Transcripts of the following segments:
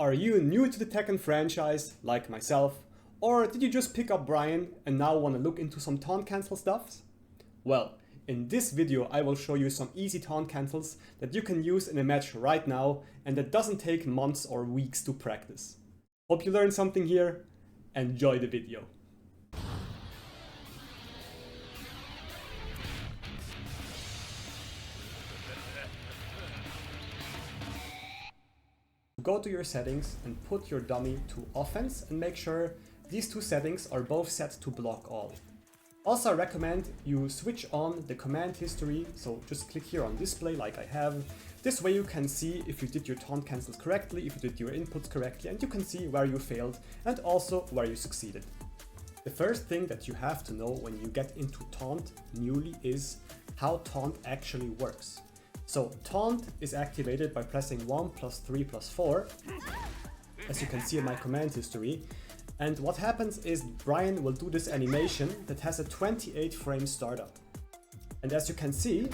Are you new to the Tekken franchise, like myself, or did you just pick up Bryan and now want to look into some taunt cancel stuffs? Well, in this video I will show you some easy taunt cancels that you can use in a match right now and that doesn't take months or weeks to practice. Hope you learned something here. Enjoy the video. Go to your settings and put your dummy to offense and make sure these two settings are both set to block all. Also, I recommend you switch on the command history, so just click here on display like I have. This way you can see if you did your taunt cancels correctly, if you did your inputs correctly, and you can see where you failed and also where you succeeded. The first thing that you have to know when you get into taunt newly is how taunt actually works. So taunt is activated by pressing 1 plus 3 plus 4, as you can see in my command history. And what happens is Bryan will do this animation that has a 28 frame startup. And as you can see,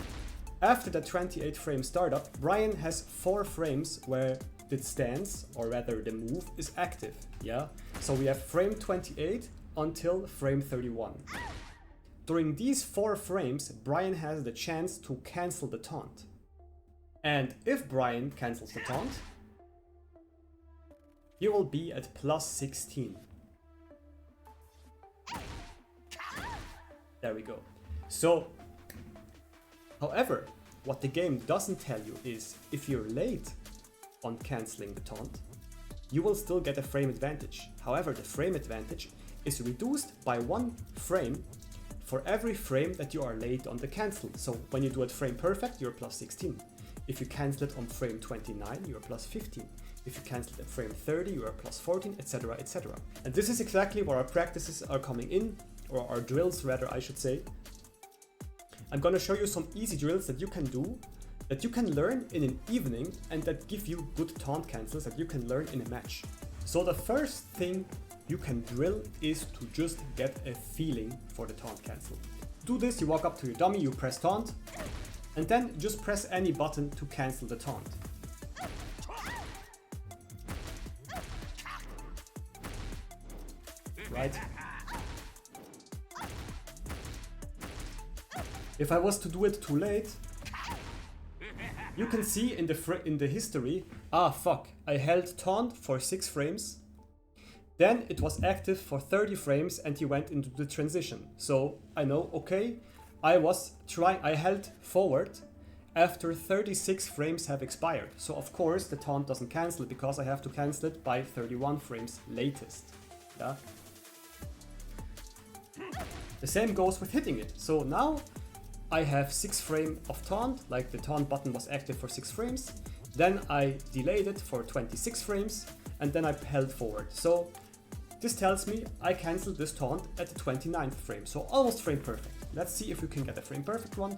after the 28 frame startup, Bryan has 4 frames where the stance, or rather the move, is active. Yeah. So we have frame 28 until frame 31. During these 4 frames, Bryan has the chance to cancel the taunt. And if Bryan cancels the taunt, he will be at plus 16. There we go. So, however, what the game doesn't tell you is if you're late on canceling the taunt, you will still get a frame advantage. However, the frame advantage is reduced by 1 frame for every frame that you are late on the cancel. So when you do it frame perfect, you're plus 16. If you cancel it on frame 29, you are plus 15. If you cancel it at frame 30, you are plus 14, etc, etc. And this is exactly where our practices are coming in, or our drills rather, I should say. I'm gonna show you some easy drills that you can do, that you can learn in an evening, and that give you good taunt cancels that you can learn in a match. So the first thing you can drill is to just get a feeling for the taunt cancel. To do this, you walk up to your dummy, you press taunt, and then just press any button to cancel the taunt. Right? If I was to do it too late, you can see in the history, I held taunt for 6 frames, then it was active for 30 frames and he went into the transition. So I know, okay, I held forward after 36 frames have expired. So of course the taunt doesn't cancel it because I have to cancel it by 31 frames latest. Yeah. The same goes with hitting it. So now I have 6 frames of taunt, like the taunt button was active for 6 frames. Then I delayed it for 26 frames and then I held forward. So this tells me I canceled this taunt at the 29th frame, so almost frame perfect. Let's see if we can get a frame perfect one.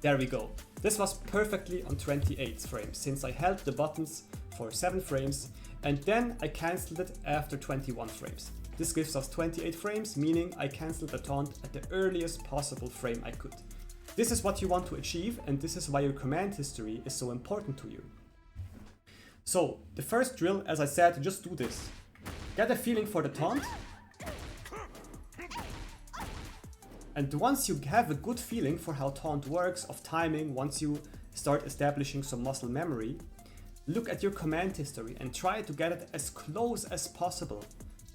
There we go. This was perfectly on 28th frame, since I held the buttons for 7 frames and then I cancelled it after 21 frames. This gives us 28 frames, meaning I cancelled the taunt at the earliest possible frame I could. This is what you want to achieve, and this is why your command history is so important to you. So, the first drill, as I said, just do this. Get a feeling for the taunt. And once you have a good feeling for how taunt works, of timing, once you start establishing some muscle memory, look at your command history and try to get it as close as possible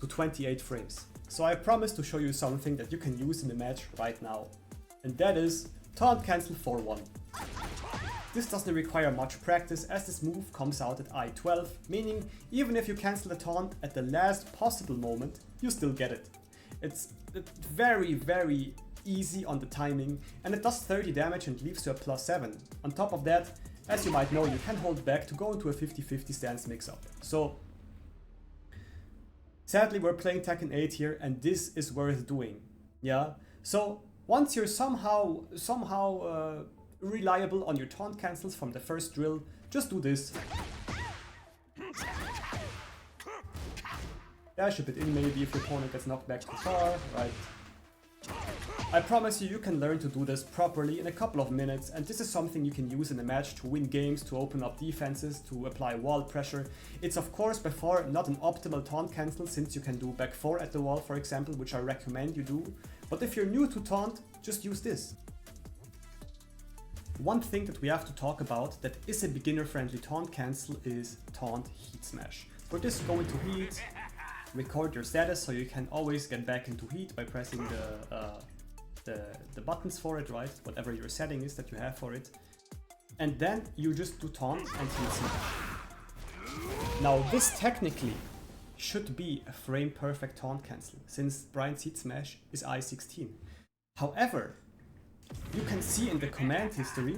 to 28 frames. So I promise to show you something that you can use in the match right now. And that is taunt cancel 4-1. This doesn't require much practice as this move comes out at I-12, meaning even if you cancel the taunt at the last possible moment, you still get it. It's very, very easy on the timing, and it does 30 damage and leaves you a plus 7. On top of that, as you might know, you can hold back to go into a 50-50 stance mix-up. So sadly we're playing Tekken 8 here and this is worth doing. Yeah. So once you're somehow reliable on your taunt cancels from the first drill, just do this. Dash a bit in maybe if your opponent gets knocked back too far, right? I promise you, you can learn to do this properly in a couple of minutes, and this is something you can use in a match to win games, to open up defenses, to apply wall pressure. It's of course by far not an optimal taunt cancel, since you can do back 4 at the wall, for example, which I recommend you do. But if you're new to taunt, just use this. One thing that we have to talk about that is a beginner-friendly taunt cancel is Taunt Heat Smash. For this, go into Heat, record your status so you can always get back into Heat by pressing the buttons for it, right? Whatever your setting is that you have for it. And then you just do Taunt and Heat Smash. Now this technically should be a frame perfect taunt cancel, since Bryan's Heat Smash is I-16. However, you can see in the command history,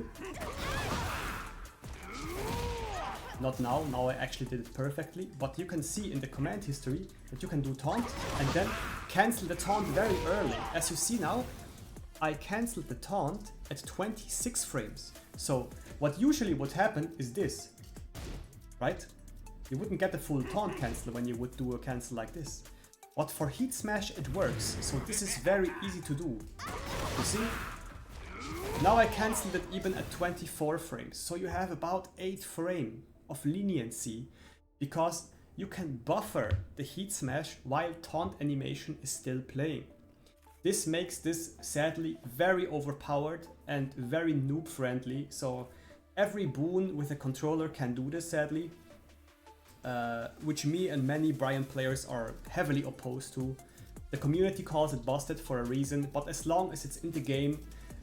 not now I actually did it perfectly, but you can see in the command history that you can do taunt and then cancel the taunt very early. As you see now, I cancelled the taunt at 26 frames. So what usually would happen is this, right? You wouldn't get the full taunt cancel when you would do a cancel like this. But for Heat Smash it works, so this is very easy to do. You see? Now I cancelled it even at 24 frames, so you have about 8 frames of leniency, because you can buffer the Heat Smash while taunt animation is still playing. This makes this sadly very overpowered and very noob friendly, so every boon with a controller can do this sadly, which me and many Bryan players are heavily opposed to. The community calls it busted for a reason, but as long as it's in the game,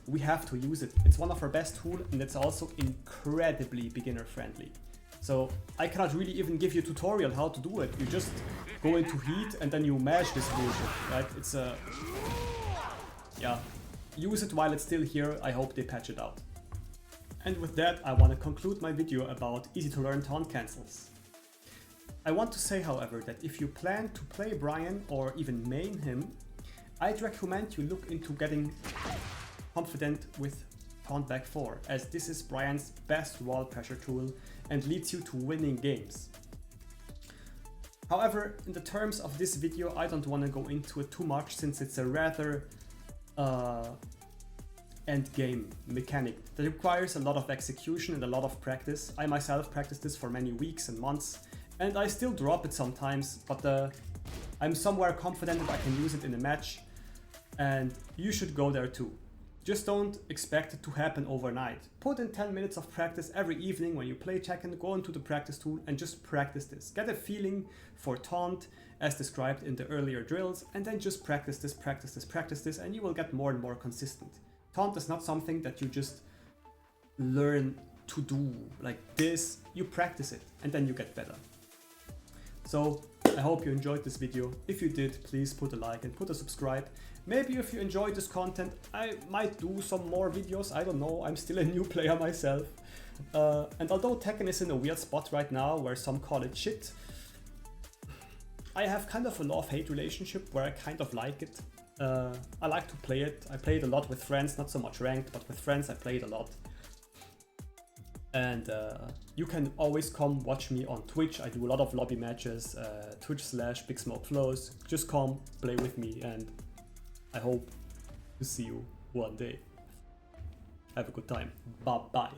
we have to use it. It's one of our best tools, and it's also incredibly beginner friendly. So I cannot really even give you a tutorial how to do it. You just go into Heat and then you mash this bullshit, right? It's a... yeah, use it while it's still here. I hope they patch it out. And with that, I want to conclude my video about easy to learn taunt cancels. I want to say, however, that if you plan to play Bryan or even main him, I'd recommend you look into getting confident with Taunt back 4, as this is Bryan's best wall pressure tool and leads you to winning games. However, in the terms of this video, I don't want to go into it too much, since it's a rather end game mechanic that requires a lot of execution and a lot of practice. I myself practiced this for many weeks and months, and I still drop it sometimes, but I'm somewhere confident that I can use it in a match, and you should go there too. Just don't expect it to happen overnight. Put in 10 minutes of practice every evening when you play Tekken, go into the practice tool and just practice this. Get a feeling for taunt as described in the earlier drills, and then just practice this, and you will get more and more consistent. Taunt is not something that you just learn to do like this. You practice it and then you get better. So I hope you enjoyed this video. If you did, please put a like and put a subscribe. Maybe if you enjoyed this content, I might do some more videos, I don't know, I'm still a new player myself. And although Tekken is in a weird spot right now, where some call it shit, I have kind of a love-hate relationship where I kind of like it. I like to play it. I play it a lot with friends, not so much ranked, but with friends I play it a lot. And you can always come watch me on Twitch. I do a lot of lobby matches, Twitch/BigsmokeFlows. Just come, play with me, and I hope to see you one day. Have a good time. Bye bye.